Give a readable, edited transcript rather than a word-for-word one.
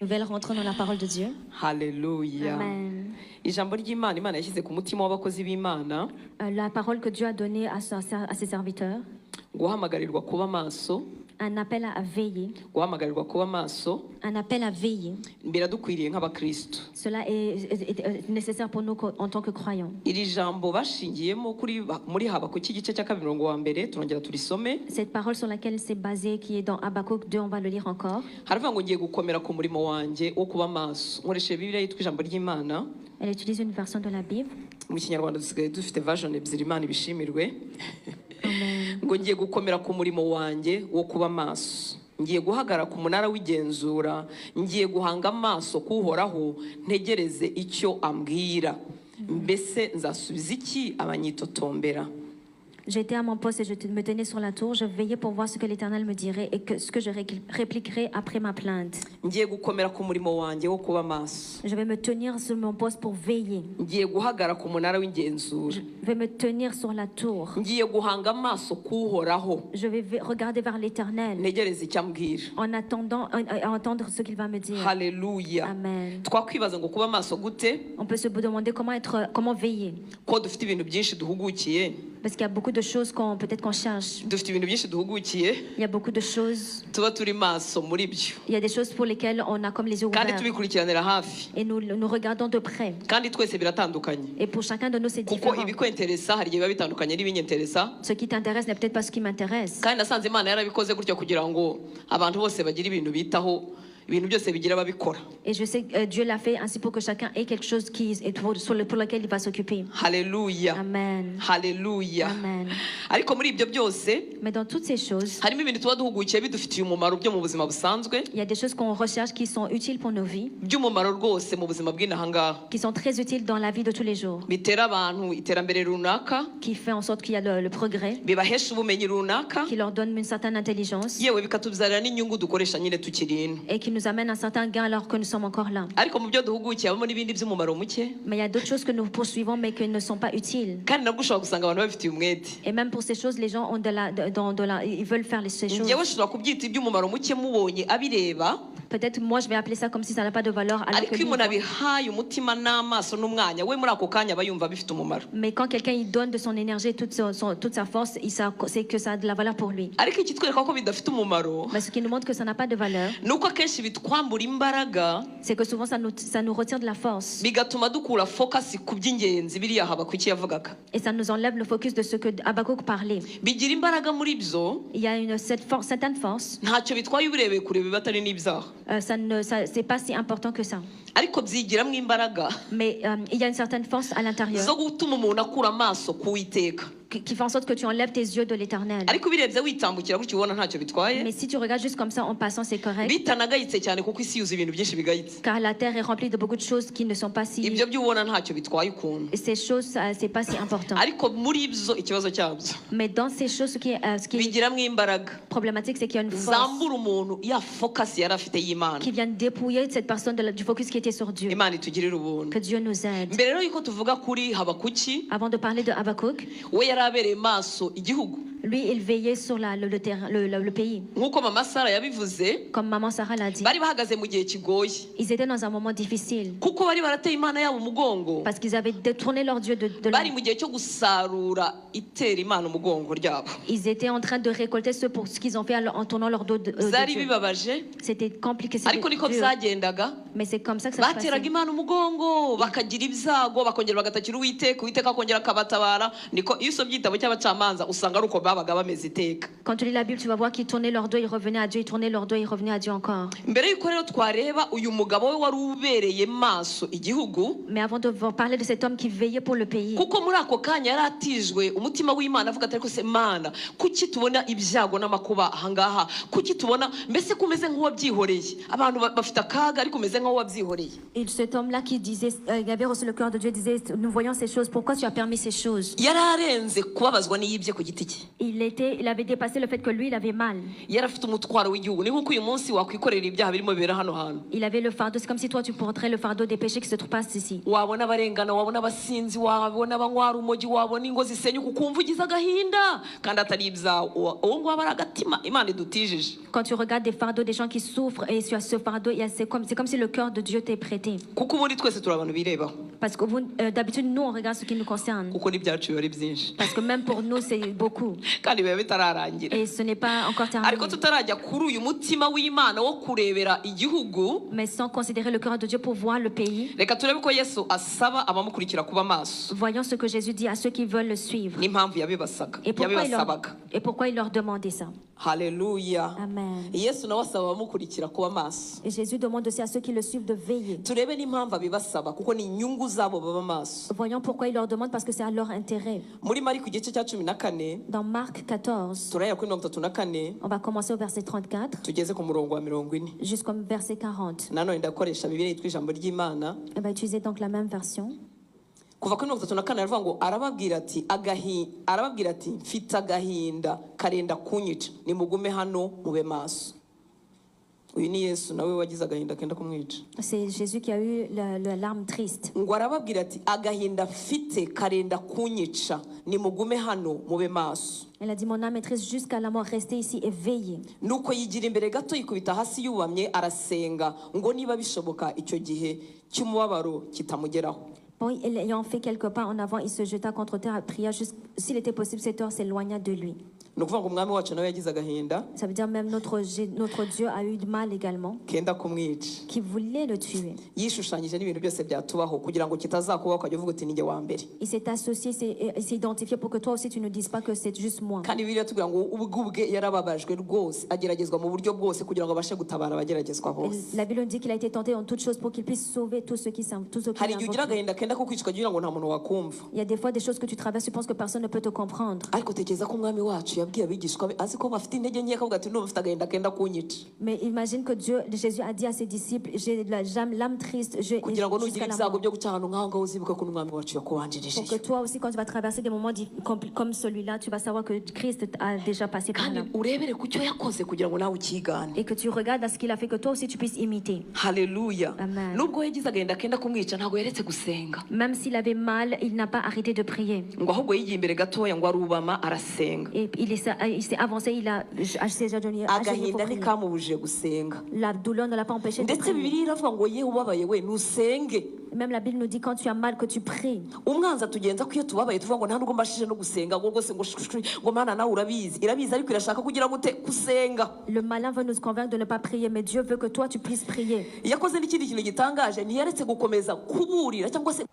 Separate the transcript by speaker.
Speaker 1: nouvelles rentrons dans la parole de Dieu.
Speaker 2: Hallelujah.
Speaker 1: Amen.
Speaker 2: Ijambo ry'Imana Imana yashyize ku mutima w'abakozi b'Imana
Speaker 1: La parole que Dieu a donnée à ses serviteurs,
Speaker 2: guhamagarirwa kuba maso,
Speaker 1: un appel à veiller,
Speaker 2: guhamagarirwa kuba maso
Speaker 1: un appel à veiller.
Speaker 2: biradukwiriye nk'abakristo.
Speaker 1: Cela est nécessaire pour nous en tant que croyants.
Speaker 2: Iri jambo bashingiyemo muri Habakuki igice cya 2 turongera turisome.
Speaker 1: Cette parole sur laquelle c'est basé, qui est dans Habakkuk 2, on va le lire encore.
Speaker 2: Haravuga ngo ngiye gukomera ku murimo wanjye wo kuba maso. Nkoresheje Bibiliya yitwa ijambo ry'Imana.
Speaker 1: Elle utilise une version de la Bible.
Speaker 2: Mu Kinyarwanda dusigaye dufite version ebyiri, Imana ibishimirwe.
Speaker 1: Amen.
Speaker 2: Ngo ngiye gukomera ku murimo wanjye wo kuba maso, ngiye guhagarara ku munara w'igenzura, ngiye guhanga amaso kuhoraho, ntegereze icyo ambwira, mbese nzasubiza iki abanyitotombera.
Speaker 1: J'étais à mon poste et je me tenais sur la tour. Je veillais pour voir ce que l'Éternel me dirait et ce que je répliquerai après ma plainte.
Speaker 2: Ngiye gukomera ku murimo wanjye wo kuba maso,
Speaker 1: Je vais me tenir sur mon poste pour veiller.
Speaker 2: ngiye guhagarara ku munara w'igenzura,
Speaker 1: Je vais me tenir sur la tour.
Speaker 2: ngiye guhanga amaso kuhoraho,
Speaker 1: Je vais regarder vers l'Éternel
Speaker 2: ntegereze icyo ambwira.
Speaker 1: en attendant à entendre ce qu'il va me dire.
Speaker 2: Haleluya.
Speaker 1: Amen.
Speaker 2: Twakwibaza ngo kuba maso gute,
Speaker 1: On peut se demander comment veiller.
Speaker 2: ko dufite ibintu byinshi duhugukiye,
Speaker 1: Parce qu'il y a beaucoup de choses peut-être qu'on cherche.
Speaker 2: dufite ibintu byinshi duhugukiye,
Speaker 1: Il y a beaucoup de choses.
Speaker 2: tuba turi maso muri byo,
Speaker 1: Il y a des choses pour lesquelles on a comme les yeux
Speaker 2: kandi
Speaker 1: ouverts.
Speaker 2: tubikurikiranira hafi,
Speaker 1: Et nous regardons de près.
Speaker 2: kandi twese biratandukanye,
Speaker 1: Et pour chacun de nous, c'est
Speaker 2: kuko
Speaker 1: différent.
Speaker 2: ibikwenteresa hari igihe biba bitandukanye n'ibinyenteresa.
Speaker 1: Ce qui t'intéresse n'est peut-être pas ce qui m'intéresse.
Speaker 2: Kandi nasanze Imana yarabikoze gutyo kugira ngo abantu bose bagire ibintu bitaho, ibintu byose bigira ababikora.
Speaker 1: Et je sais que Dieu l'a fait ainsi pour que chacun ait quelque chose pour lequel il va s'occuper.
Speaker 2: Haleluya.
Speaker 1: Amen.
Speaker 2: Haleluya.
Speaker 1: Amen.
Speaker 2: Ariko muri ibyo byose
Speaker 1: Mais dans toutes ces choses,
Speaker 2: harimo ibintu tuba duhugukiye bidufitiye umumaro byo mu buzima busanzwe,
Speaker 1: il y a des choses qu'on recherche qui sont utiles pour nos vies,
Speaker 2: by'umumaro rwose mu buzima bw'inaha ngaha,
Speaker 1: qui sont très utiles dans la vie de tous les jours,
Speaker 2: bitera abantu iterambere runaka,
Speaker 1: qui fait en sorte qu'il y a le progrès,
Speaker 2: bibahesha ubumenyi runaka,
Speaker 1: qui leur donne une certaine intelligence
Speaker 2: yewe bikatubyarira n'inyungu dukoresha nyine tukiri ino.
Speaker 1: et qui nous amène un certain gain alors que nous sommes encore là.
Speaker 2: Ariko mu byo duhugukiye habamo n'ibindi by'umumaro muke,
Speaker 1: Mais il y a d'autres choses que nous poursuivons mais qui ne sont pas utiles.
Speaker 2: kandi nabwo ushobora gusanga abantu babifitiye umwete.
Speaker 1: Et même pour ces choses, les gens ont ils veulent faire ces choses.
Speaker 2: Njyewe ushobora kubyita iby'umumaro muke mubonye abireba,
Speaker 1: Peut-être moi je vais appeler ça comme si ça n'a pas de valeur. Alors que
Speaker 2: ariko iyo
Speaker 1: lui,
Speaker 2: umuntu abihaye umutima n'amaso n'umwanya, we muri ako kanya aba yumva bifite umumaro.
Speaker 1: mais quand quelqu'un il donne de son énergie, toute sa force, c'est que ça a de la valeur pour lui.
Speaker 2: Ariko ikitwereka ko bidafite umumaro,
Speaker 1: Mais ce qui nous montre que ça n'a pas de valeur,
Speaker 2: ni uko akenshi bitwambura imbaraga,
Speaker 1: c'est que souvent ça nous retire de la force.
Speaker 2: bigatuma dukura focus ku by'ingenzi biriya Habakuki yavugaga.
Speaker 1: Et ça nous enlève le focus de ce que Habakkuk parlait.
Speaker 2: Bigira imbaraga muri byo,
Speaker 1: Il y a certaine force.
Speaker 2: ntacyo bitwaye ubirebeye kure biba atari n'ibyaha,
Speaker 1: C'est pas si important que ça.
Speaker 2: ariko byigiramo imbaraga
Speaker 1: Mais il y a une certaine force à l'intérieur
Speaker 2: zo gutuma umuntu akura amaso ku Uwiteka.
Speaker 1: qui fait en sorte que tu enlèves tes yeux de l'Éternel.
Speaker 2: Ariko ubirebye witambukira gutyo ubona ntacyo bitwaye,
Speaker 1: Mais si tu regardes juste comme ça en passant, c'est correct.
Speaker 2: bitanagayitse cyane kuko isi yuzuye ibintu byinshi bigayitse.
Speaker 1: Car la terre est remplie de beaucoup de choses qui ne sont pas si...
Speaker 2: Ibyo byo ubona ntacyo bitwaye ukuntu,
Speaker 1: Et ces choses, c'est pas si important.
Speaker 2: ariko muri byo ikibazo cyabyo
Speaker 1: Mais dans ces choses, ce qui est
Speaker 2: bigiramo imbaraga
Speaker 1: problématique, c'est qu'il y a une force
Speaker 2: zambura umuntu ya focus yari afite y'Imana.
Speaker 1: qui vient dépouiller cette personne du focus qui était sur Dieu.
Speaker 2: Imana itugirire ubuntu.
Speaker 1: Que Dieu nous aide.
Speaker 2: Mbere rero yuko tuvuga kuri Habakuki,
Speaker 1: Avant de parler de Habakkuk,
Speaker 2: we yari abereye maso igihugu,
Speaker 1: lui, il veillait sur le pays.
Speaker 2: nk'uko mama Sara yabivuze.
Speaker 1: Comme maman Sarah l'a dit.
Speaker 2: Bari bahagaze mu gihe kigoye,
Speaker 1: Ils étaient dans un moment difficile.
Speaker 2: kuko bari barateye Imana yabo umugongo,
Speaker 1: Parce qu'ils avaient détourné leur Dieu de
Speaker 2: bari mu gihe cyo gusarura itera Imana umugongo ryabo.
Speaker 1: Ils étaient en train de récolter ce qu'ils ont fait en tournant leur dos de
Speaker 2: Zari
Speaker 1: Dieu.
Speaker 2: bibabaje,
Speaker 1: C'était compliqué, c'était
Speaker 2: ariko niko
Speaker 1: dur.
Speaker 2: byagendaga.
Speaker 1: Mais c'est comme ça que ça se
Speaker 2: Bateraga
Speaker 1: passait.
Speaker 2: Imana umugongo, bakagira ibyago, bakongera bagatakira Uwiteka, Uwiteka akongera akabatabara. Niko iyo usomye igitabo cy'abacamanza usanga ari uko babaga bameze iteka.
Speaker 1: Quand tu lis la Bible, tu vas voir qu'ils tournaient leur dos, ils revenaient à Dieu, ils tournaient leur dos, ils revenaient à Dieu encore.
Speaker 2: Mbere yuko rero twareba uyu mugabo we wari ubereye maso igihugu,
Speaker 1: Mais avant de parler de cet homme qui veillait pour le pays,
Speaker 2: kuko muri ako kanya yari atijwe umutima w'Imana avuga ati ariko se Mana, kuki tubona ibyago n'amakuba ahangaha, kuki tubona mbese kumeze nk'uwabyihoreye, abantu bafite akaga ariko umeze nk'uwabyihoreye.
Speaker 1: et cet homme-là qui disait, il avait reçu le cœur de Dieu, disait, nous voyons ces choses, pourquoi tu as permis ces choses?
Speaker 2: Yari arenze kubabazwa n'iyibye ku giti cye.
Speaker 1: il avait dépassé le fait que lui, il avait mal.
Speaker 2: yari afite umutwaro w'igihugu. Ni nk'uko uyu munsi wakwikorera ibyaha birimo bibera hano hantu.
Speaker 1: Il avait le fardeau. C'est comme si toi, tu porterais le fardeau des péchés qui se trouvent ici.
Speaker 2: wabona abarengana, wabona abasinzi, wabona abanywara umogi, wabona ingo zisenyuka ukumva ugize agahinda kandi atari ibyawe. uwo nguwo aba ari agatima Imana idutijije.
Speaker 1: Quand tu regardes des fardeaux, des gens qui souffrent, et sur ce fardeau, c'est comme si le cœur de Dieu t'est prêté.
Speaker 2: kuko ubundi twese turi abantu birebaho.
Speaker 1: Parce que d'habitude, nous, on regarde ce qui nous concerne.
Speaker 2: kuko n'ibyacu biba ari byinshi.
Speaker 1: Parce que même pour nous, c'est beaucoup.
Speaker 2: kandi biba bitararangira.
Speaker 1: Et ce n'est pas encore terminé.
Speaker 2: ariko tutarajya kuri uyu mutima w'Imana wo kurebera igihugu,
Speaker 1: Mais sans considérer le cœur de Dieu pour voir le pays,
Speaker 2: reka turebe ko Yesu asaba abamukurikira kuba maso
Speaker 1: voyons ce que Jésus dit à ceux qui veulent le suivre.
Speaker 2: n'impamvu
Speaker 1: Et
Speaker 2: yabibasabaga.
Speaker 1: pourquoi il leur demandait ça.
Speaker 2: Haleluya.
Speaker 1: Amen.
Speaker 2: Yesu nawe asaba abamukurikira kuba maso.
Speaker 1: Et Jésus demande aussi à ceux qui le suivent de veiller.
Speaker 2: turebe n'impamvu abibasaba kuko ni inyungu zabo baba maso.
Speaker 1: Voyons pourquoi il leur demande, parce que c'est à leur intérêt.
Speaker 2: muri Mariko igice cya 14
Speaker 1: Dans Marc 14,
Speaker 2: turahera kuri 34
Speaker 1: on va commencer au verset 34
Speaker 2: tugeze ku murongo wa 40.
Speaker 1: jusqu'au verset 40.
Speaker 2: nanone ndakoresha Bibiliya yitwa ijambo ry'Imana.
Speaker 1: On va utiliser donc la même version.
Speaker 2: kuva kuri 34 aravuga ngo arababwira ati mfite agahinda karenda kunyica, nimugume hano mube maso. uyu ni Yesu nawe wagize agahinda kenda kumwica.
Speaker 1: C'est Jésus qui a eu larme triste.
Speaker 2: ngo arababwira ati agahinda mfite karenda kunyica, nimugume hano mube maso.
Speaker 1: Elle a dit, mon âme est triste jusqu'à la mort, restez ici et veillez.
Speaker 2: nuko yigira imbere gato yikubita hasi yubamye arasenga ngo niba bishoboka icyo gihe cy'umubabaro kitamugeraho.
Speaker 1: Bon, ayant fait quelques pas en avant, il se jeta contre terre et pria. S'il était possible, cette heure s'éloigna de lui.
Speaker 2: ni ukuvuga ngo umwami wacu nawe yagize agahinda
Speaker 1: Ça veut dire même notre Dieu a eu du mal également,
Speaker 2: kenda kumwica.
Speaker 1: qui voulait le tuer.
Speaker 2: yishushanyije n'ibintu byose byatubaho kugira ngo kitazakubaho ukajya uvuga uti ninjye wa mbere.
Speaker 1: Il s'est associé, il s'est identifié pour que toi aussi tu ne dises pas que c'est juste moi.
Speaker 2: kandi Bibiliya tubwira ngo ubwe yarababajwe rwose, ageragezwa mu buryo bwose kugira ngo abashe gutabara abageragezwa bose.
Speaker 1: La Bible dit qu'il a été tenté en toutes choses pour qu'il puisse sauver tous ceux qui
Speaker 2: hari igihe ugira
Speaker 1: l'invoquent.
Speaker 2: agahinda kenda kukwicwa kugira ngo nta muntu wakumva.
Speaker 1: Il y a des fois des choses que tu traverses, tu penses que personne ne peut te comprendre.
Speaker 2: ariko tekereza ko umwami wacu yabwiye abigishwa be azi ko bafite intege nke, akavuga ati ndumva mfite agahinda kenda kunyica.
Speaker 1: Mais imagine que Jésus a dit à ses disciples, j'ai l'âme triste,
Speaker 2: kugira ngo nugira
Speaker 1: jusqu'à la
Speaker 2: ibyago
Speaker 1: mort.
Speaker 2: byo guca ahantu nk'aho ngaho uzibuka ko n'umwami wacu yakubanjirije.
Speaker 1: Pour que toi aussi, quand tu vas traverser des moments comme celui-là, tu vas savoir que Christ a déjà passé par
Speaker 2: kandi
Speaker 1: là.
Speaker 2: urebere ku cyo yakoze kugira ngo nawe ukigane.
Speaker 1: Et que tu regardes à ce qu'il a fait, que toi aussi tu puisses imiter.
Speaker 2: Haleluya.
Speaker 1: Amen.
Speaker 2: nubwo yagize agahinda kenda kumwica ntabwo yaretse gusenga,
Speaker 1: Même s'il avait mal, il n'a pas arrêté de prier.
Speaker 2: ngo ahubwo yigiye imbere gatoya ngo arubama arasenga.
Speaker 1: Et il s'est avancé, il a agenouillé pour
Speaker 2: agahinda
Speaker 1: prier.
Speaker 2: ntikamubujije gusenga.
Speaker 1: La douleur ne l'a pas empêché de
Speaker 2: ndetse
Speaker 1: prier.
Speaker 2: Bibiliya iravuga ngo yewe ubabaye we nusenge.
Speaker 1: Même la Bible nous dit quand tu as mal que tu pries.
Speaker 2: umwanzi atugenza ko iyo tubabaye tuvuga ngo nta nubwo mbashije no gusenga ngo rwose ngo mana nawe irabizi ariko irashaka kugira gute gusenga.
Speaker 1: Le malin veut nous convaincre de ne pas prier, mais Dieu veut que toi tu puisses prier.
Speaker 2: yakoze n'ikindi kintu gitangaje, ntiyaretse gukomeza kuburira cyangwa se